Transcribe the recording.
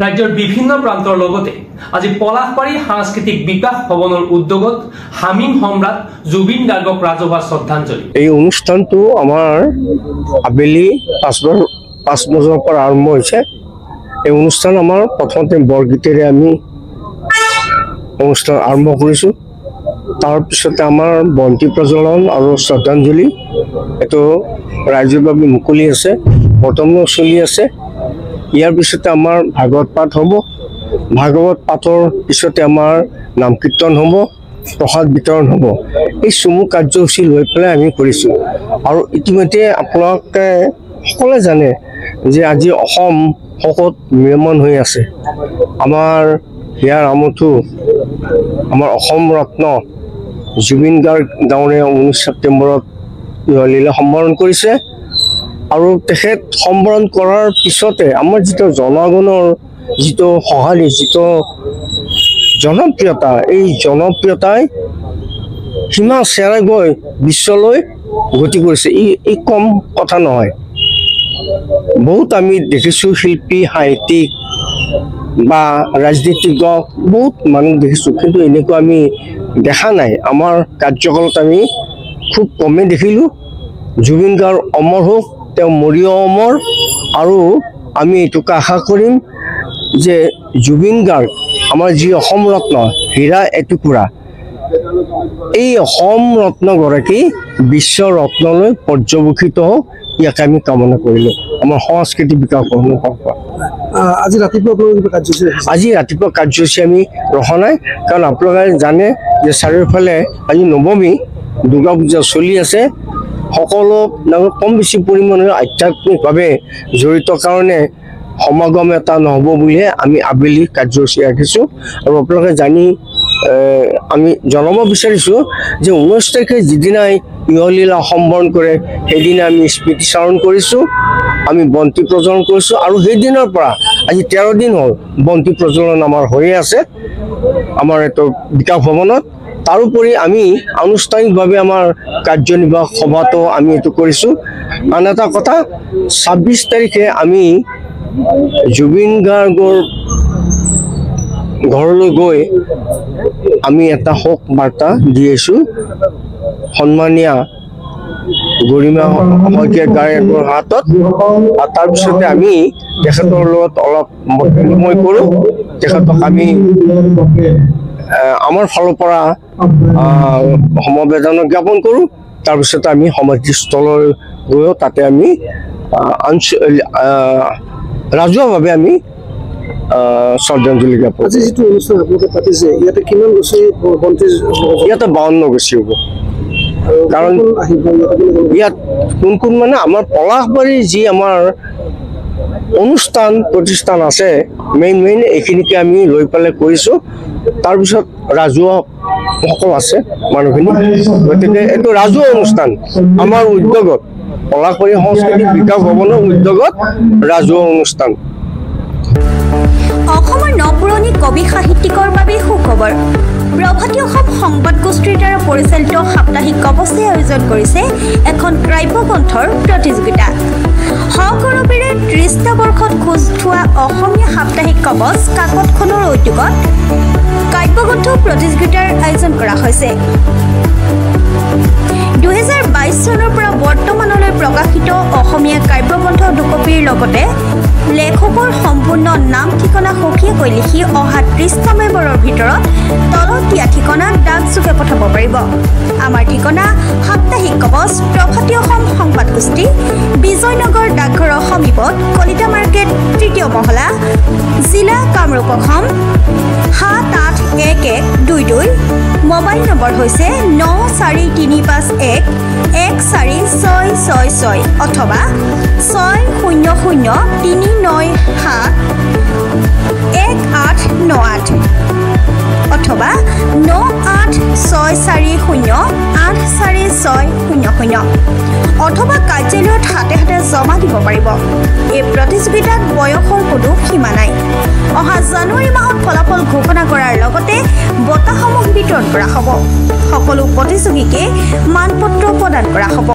ৰাজ্যৰ বিভিন্ন প্ৰান্তৰ লগতে আজি পলাশবাৰী সাংস্কৃতিক বিকাশ ভৱনৰ উদ্যোগত হামিং সম্ৰাট জুবিন গাৰ্গক ৰাজহুৱা শ্ৰদ্ধাঞ্জলি। এই অনুষ্ঠানটো আমাৰ আবেলি 5 বজাৰ পৰা আৰম্ভ হৈছে। এই অনুষ্ঠান আমাৰ প্ৰথমতে বৰগীতেৰে আমি অনুষ্ঠান আৰম্ভ কৰিছোঁ। তাৰ পিছতে আমাৰ বন্তি প্ৰজ্বলন আৰু শ্ৰদ্ধাঞ্জলি এইটো ৰাইজৰ বাবে মুকলি আছে, বৰ্তমানো চলি আছে। ইয়াৰ পিছতে আমাৰ ভাগৱত পাঠ হ'ব। ভাগৱত পাঠৰ পিছতে আমাৰ নাম কীৰ্তন হ'ব, প্ৰসাদ বিতৰণ হ'ব। এই চমু কাৰ্যসূচী লৈ পেলাই আমি কৰিছোঁ। আৰু ইতিমধ্যে আপোনালোকে সকলোৱে জানে যে আজি অসম শোকত ম্ৰিয়মান হৈ আছে। আমাৰ হিয়াৰ আমঠু আমাৰ অসম ৰত্ন জুবিন গাৰ্গ ডাঙৰীয়া 19 ছেপ্টেম্বৰত লীলা সম্বৰণ কৰিছে। আৰু তেখেত সম্বৰণ কৰাৰ পিছতে আমাৰ যিটো জনগণৰ যিটো সঁহাৰি, যিটো জনপ্ৰিয়তা, এই জনপ্ৰিয়তাই সীমা চেৰাই গৈ বিশ্বলৈ গতি কৰিছে। ই কম কথা নহয়। বহুত আমি দেখিছোঁ শিল্পী, সাহিত্যিক বা ৰাজনীতিজ্ঞ বহুত মানুহ দেখিছোঁ, কিন্তু এনেকুৱা আমি দেখা নাই। আমাৰ কাৰ্যকালত আমি খুব কমেই দেখিলোঁ। জুবিন গাৰ্গ অমৰ হওক, তেওঁ মৰিও অমৰ। আৰু আমি এইটোকে আশা কৰিম যে জুবিন গাৰ্গ আমাৰ যি অসম ৰত্ন, হীৰা এটুকুৰা, এই অসম ৰত্নগৰাকী বিশ্ব ৰত্নলৈ পৰ্যবেক্ষিত হওক, ইয়াকে আমি কামনা কৰিলোঁ। আমাৰ সংস্কৃতি বিকাশ ভৱনৰ পৰা আজি ৰাতিপুৱা কাৰ্যসূচী আমি ৰখা নাই, কাৰণ আপোনালোকে জানে যে চাৰিওফালে আজি নৱমী দুৰ্গা পূজা চলি আছে। সকলো কম বেছি পৰিমাণে আধ্যাত্মিকভাৱে জড়িত কাৰণে সমাগম এটা নহ'ব বুলিহে আমি আবেলি কাৰ্যসূচী ৰাখিছোঁ। আৰু আপোনালোকে জানি আমি জনাব বিচাৰিছোঁ যে 19 তাৰিখে যিদিনাই লীলা সম্বৰণ কৰে সেইদিনা আমি স্মৃতিচাৰণ কৰিছোঁ, আমি বন্তি প্ৰজ্বলন কৰিছোঁ। আৰু সেইদিনৰ পৰা আজি 13 দিন হ'ল বন্তি প্ৰজ্বলন আমাৰ হৈয়ে আছে আমাৰ এইটো বিকাশ ভৱনত। তাৰোপৰি আমি আনুষ্ঠানিকভাৱে আমাৰ কাৰ্যনিৰ্বাহক সভাটো আমি এইটো কৰিছোঁ। আন এটা কথা, 26 তাৰিখে আমি জুবিন গাৰ্গৰ ঘৰলৈ গৈ আমি এটা শোক বাৰ্তা দি আহিছোঁ। সন্মানীয়া গৰিমা শইকীয়া গায়কৰ হাতত। আৰু তাৰপিছতে আমি তেখেতৰ লগত অলপ বিনিময় কৰোঁ। তেখেতক আমি আমাৰ ফালৰ পৰা সমবেদনা জ্ঞাপন কৰোঁ। তাৰপিছতে আমি সমাধিস্থললৈ গৈও তাতে আমি ৰাজহুৱাভাৱে আমি শ্ৰদ্ধাঞ্জলি জ্ঞাপন। আজি যিটো অনুষ্ঠান আপোনালোকে পাতিছে, ইয়াতে কিমান গছি বন্তি? ইয়াতে 52 গছি হ'ব। কাৰণ ইয়াত কোন মানে আমাৰ পলাশবাৰীৰ যি আমাৰ অনুষ্ঠান প্ৰতিষ্ঠান আছে, মেইন এইখিনিকে আমি লৈ পেলাই কৰিছোঁ। তাৰপিছত ৰাজহুৱা সকল আছে মানুহখিনি। গতিকে এইটো ৰাজহুৱা অনুষ্ঠান আমাৰ উদ্যোগত, পলাশবাৰী সাংস্কৃতিক বিকাশ ভৱনৰ উদ্যোগত ৰাজহুৱা অনুষ্ঠান। অসমৰ নপুৰণি কবি সাহিত্যিকৰ বাবে সুখবৰ। প্ৰভাতী অসম সংবাদ গোষ্ঠীৰ দ্বাৰা পৰিচালিত সাপ্তাহিক কবচে আয়োজন কৰিছে এখন কাব্যগ্ৰন্থৰ প্ৰতিযোগিতা। সগৌৰৱেৰে 30টা বৰ্ষত খোজ থোৱা অসমীয়া সাপ্তাহিক কবচ কাকতখনৰ উদ্যোগত কাব্যগ্ৰন্থ প্ৰতিযোগিতাৰ আয়োজন কৰা হৈছে। 2022 চনৰ পৰা বৰ্তমানলৈ প্ৰকাশিত অসমীয়া কাব্যগ্ৰন্থ দুকপিৰ লগতে লেখকৰ সম্পূৰ্ণ নাম ঠিকনা সখীয়াকৈ লিখি অহা 30টা মেম্বৰৰ ভিতৰত তলত দিয়া ঠিকনাত ডাকযোগে পঠাব পাৰিব। আমাৰ ঠিকনা সাপ্তাহিক কবচ, প্ৰভাতী অসম সংবাদ গোষ্ঠী, বিজয়নগৰ ডাকঘৰৰ সমীপত, কলিতা মাৰ্কেট, 3য় মহলা, জিলা কামৰূপ অসম 781122। মোবাইল নম্বৰ হৈছে 9435114666 অথবা 6003971898 অথবা 9864084600 অথবা কাৰ্যালয়ত হাতে হাতে জমা দিব পাৰিব। এই প্ৰতিযোগিতাত বয়সৰ কোনো সীমা নাই। অহা জানুৱাৰী মাহত ফলাফল ঘোষণা কৰাৰ লগতে বঁটাসমূহ বিতৰণ কৰা হ'ব। সকলো প্ৰতিযোগীকে মানপত্ৰ প্ৰদান কৰা হ'ব।